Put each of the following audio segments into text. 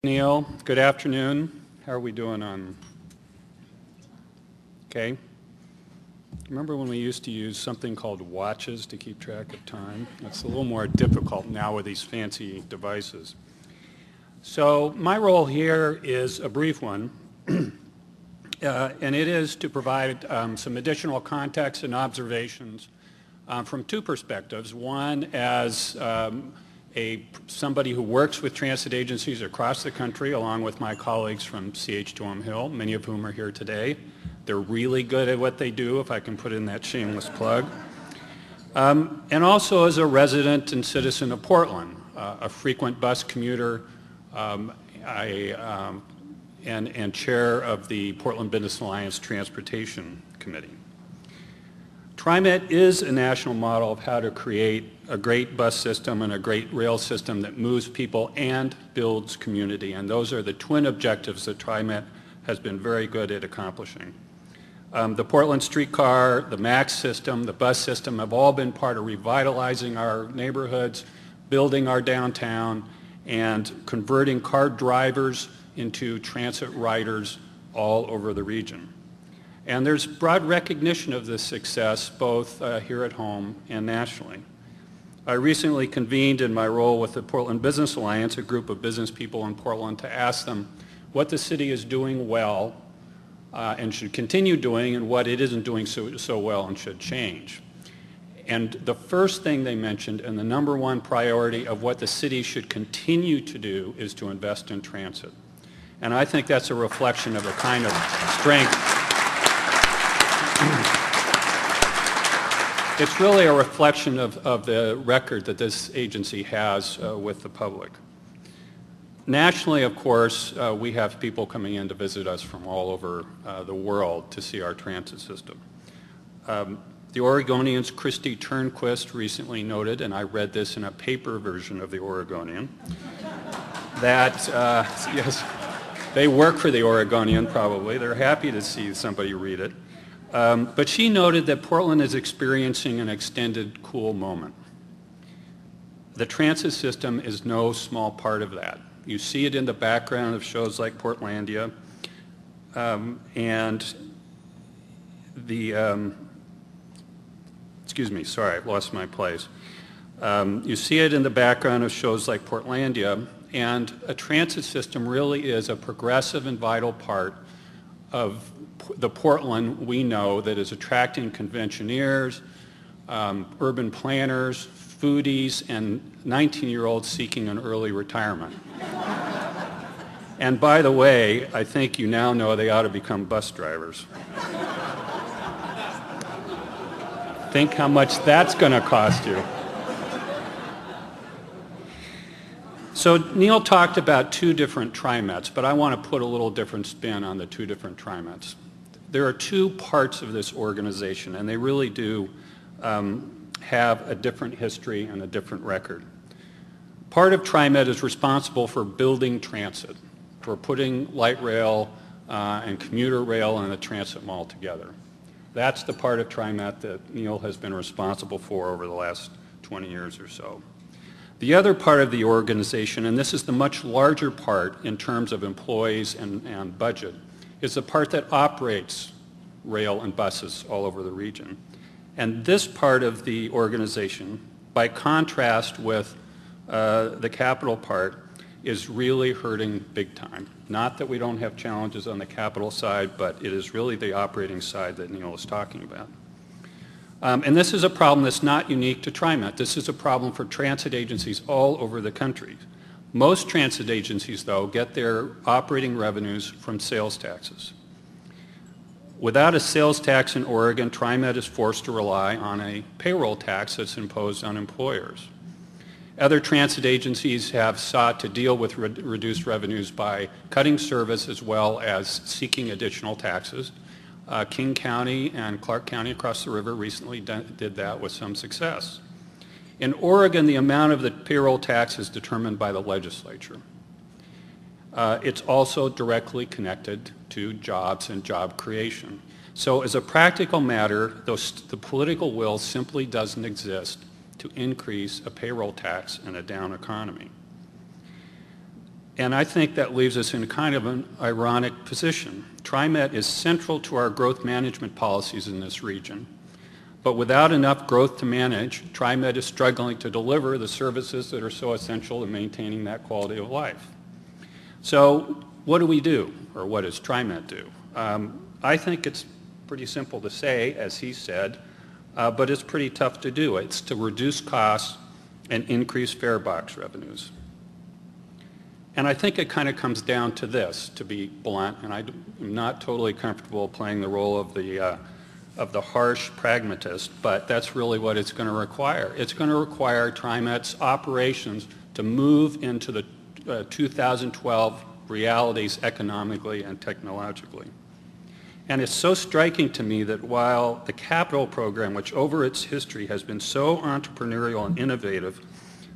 Neil, good afternoon. How are we doing on? Okay. Remember when we used to use something called watches to keep track of time? It's a little more difficult now with these fancy devices. So my role here is a brief one, and it is to provide some additional context and observations from two perspectives. One as somebody who works with transit agencies across the country, along with my colleagues from CH2M Hill, many of whom are here today. They're really good at what they do, if I can put in that shameless plug. And also as a resident and citizen of Portland, a frequent bus commuter, and chair of the Portland Business Alliance Transportation Committee. TriMet is a national model of how to create a great bus system and a great rail system that moves people and builds community. And those are the twin objectives that TriMet has been very good at accomplishing. The Portland streetcar, the MAX system, the bus system have all been part of revitalizing our neighborhoods, building our downtown, and converting car drivers into transit riders all over the region. And there's broad recognition of this success both here at home and nationally. I recently convened in my role with the Portland Business Alliance, a group of business people in Portland, to ask them what the city is doing well and should continue doing and what it isn't doing so well and should change. And the first thing they mentioned and the number one priority of what the city should continue to do is to invest in transit. And I think that's a reflection of a kind of strength. It's really a reflection of the record that this agency has with the public. Nationally, of course, we have people coming in to visit us from all over the world to see our transit system. The Oregonian's Christy Turnquist recently noted, and I read this in a paper version of the Oregonian, that, yes, they work for the Oregonian probably. They're happy to see somebody read it. But she noted that Portland is experiencing an extended cool moment. The transit system is no small part of that. You see it in the background of shows like Portlandia, and the, excuse me, sorry, I lost my place. You see it in the background of shows like Portlandia, and a transit system really is a progressive and vital part of the Portland we know that is attracting conventioneers, urban planners, foodies, and 19-year-olds seeking an early retirement. And by the way, I think you now know they ought to become bus drivers. Think how much that's going to cost you. So Neil talked about two different TriMets, but I want to put a little different spin on the two different TriMets. There are two parts of this organization, and they really do have a different history and a different record. Part of TriMet is responsible for building transit, for putting light rail and commuter rail and the transit mall together. That's the part of TriMet that Neil has been responsible for over the last 20 years or so. The other part of the organization, and this is the much larger part in terms of employees and budget, is the part that operates rail and buses all over the region. And this part of the organization, by contrast with the capital part, is really hurting big time. Not that we don't have challenges on the capital side, but it is really the operating side that Neil was talking about. And this is a problem that's not unique to TriMet. This is a problem for transit agencies all over the country. Most transit agencies, though, get their operating revenues from sales taxes. Without a sales tax in Oregon, TriMet is forced to rely on a payroll tax that's imposed on employers. Other transit agencies have sought to deal with reduced revenues by cutting service as well as seeking additional taxes. King County and Clark County across the river recently did that with some success. In Oregon, the amount of the payroll tax is determined by the legislature. It's also directly connected to jobs and job creation. So as a practical matter, the political will simply doesn't exist to increase a payroll tax in a down economy. And I think that leaves us in kind of an ironic position. TriMet is central to our growth management policies in this region. But without enough growth to manage, TriMet is struggling to deliver the services that are so essential to maintaining that quality of life. So what do we do, or what does TriMet do? I think it's pretty simple to say, as he said, but it's pretty tough to do. It's to reduce costs and increase fare box revenues. And I think it kind of comes down to this, to be blunt, and I'm not totally comfortable playing the role of the harsh pragmatist, but that's really what it's going to require. It's going to require TriMet's operations to move into the 2012 realities economically and technologically. And it's so striking to me that while the capital program, which over its history has been so entrepreneurial and innovative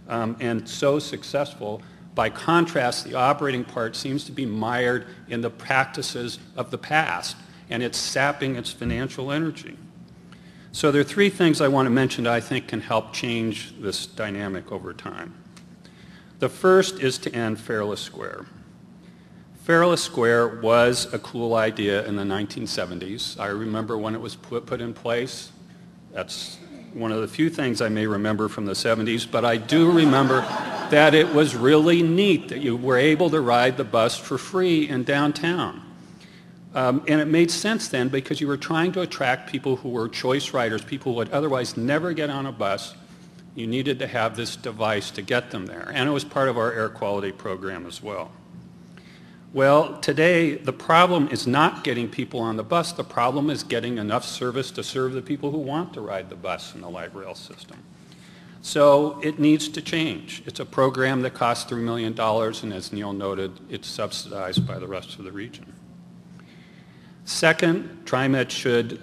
and so successful, by contrast, the operating part seems to be mired in the practices of the past, and it's sapping its financial energy. So there are three things I want to mention that I think can help change this dynamic over time. The first is to end Fareless Square. Fareless Square was a cool idea in the 1970s. I remember when it was put in place. That's one of the few things I may remember from the 70s, but I do remember that it was really neat that you were able to ride the bus for free in downtown. And it made sense then because you were trying to attract people who were choice riders, people who would otherwise never get on a bus. You needed to have this device to get them there. And it was part of our air quality program as well. Well, today the problem is not getting people on the bus. The problem is getting enough service to serve the people who want to ride the bus in the light rail system. So it needs to change. It's a program that costs $3 million, and as Neil noted, it's subsidized by the rest of the region. Second, TriMet should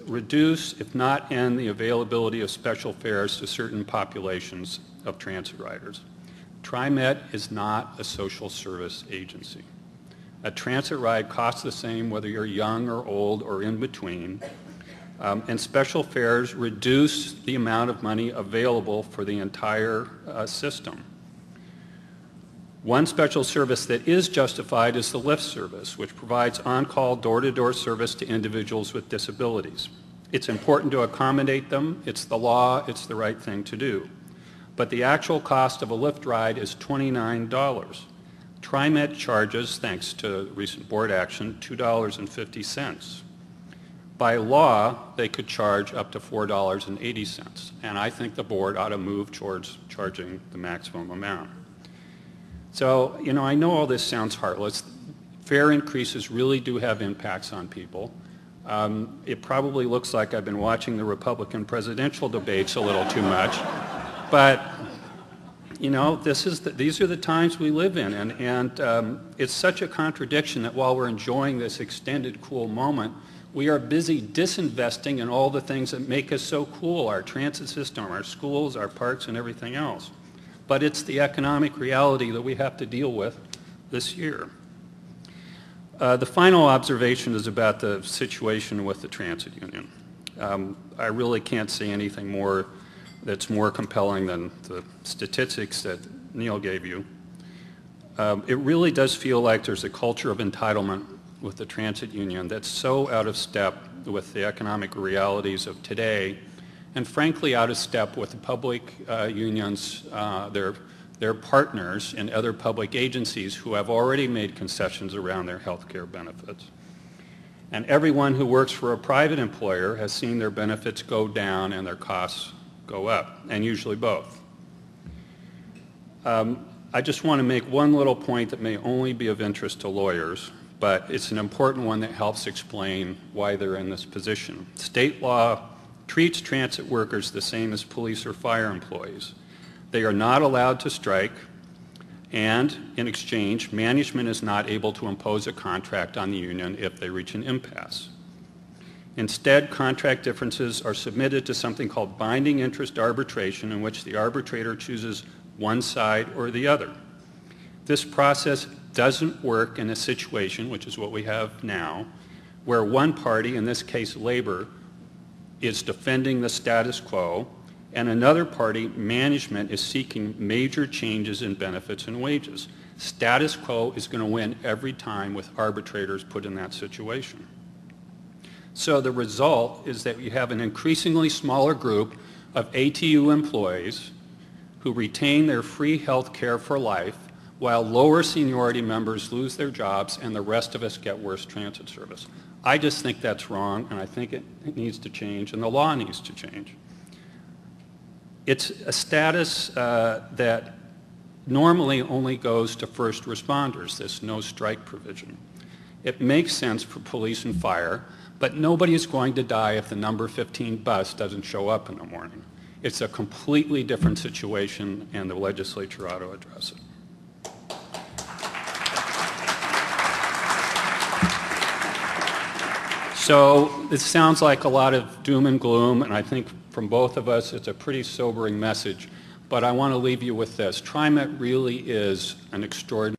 reduce, if not end, the availability of special fares to certain populations of transit riders. TriMet is not a social service agency. A transit ride costs the same whether you're young or old or in between, and special fares reduce the amount of money available for the entire system. One special service that is justified is the Lyft service, which provides on-call door-to-door service to individuals with disabilities. It's important to accommodate them. It's the law. It's the right thing to do. But the actual cost of a Lyft ride is $29. TriMet charges, thanks to recent board action, $2.50. By law, they could charge up to $4.80, and I think the board ought to move towards charging the maximum amount. So, you know, I know all this sounds heartless. Fare increases really do have impacts on people. It probably looks like I've been watching the Republican presidential debates a little too much. But, you know, these are the times we live in, and it's such a contradiction that while we're enjoying this extended cool moment, we are busy disinvesting in all the things that make us so cool, our transit system, our schools, our parks, and everything else. But it's the economic reality that we have to deal with this year. The final observation is about the situation with the transit union. I really can't say anything more that's more compelling than the statistics that Neil gave you. It really does feel like there's a culture of entitlement with the transit union that's so out of step with the economic realities of today, and frankly out of step with the public unions, their partners and other public agencies who have already made concessions around their health care benefits. And everyone who works for a private employer has seen their benefits go down and their costs go up, and usually both. I just want to make one little point that may only be of interest to lawyers, but it's an important one that helps explain why they're in this position. State law treats transit workers the same as police or fire employees. They are not allowed to strike, and in exchange, management is not able to impose a contract on the union if they reach an impasse. Instead, contract differences are submitted to something called binding interest arbitration, in which the arbitrator chooses one side or the other. This process doesn't work in a situation, which is what we have now, where one party, in this case labor, is defending the status quo, and another party, management, is seeking major changes in benefits and wages. Status quo is going to win every time with arbitrators put in that situation. So the result is that you have an increasingly smaller group of ATU employees who retain their free health care for life while lower seniority members lose their jobs and the rest of us get worse transit service. I just think that's wrong, and I think it needs to change, and the law needs to change. It's a status that normally only goes to first responders, this no strike provision. It makes sense for police and fire, but nobody is going to die if the number 15 bus doesn't show up in the morning. It's a completely different situation, and the legislature ought to address it. So this sounds like a lot of doom and gloom, and I think from both of us it's a pretty sobering message, but I want to leave you with this. TriMet really is an extraordinary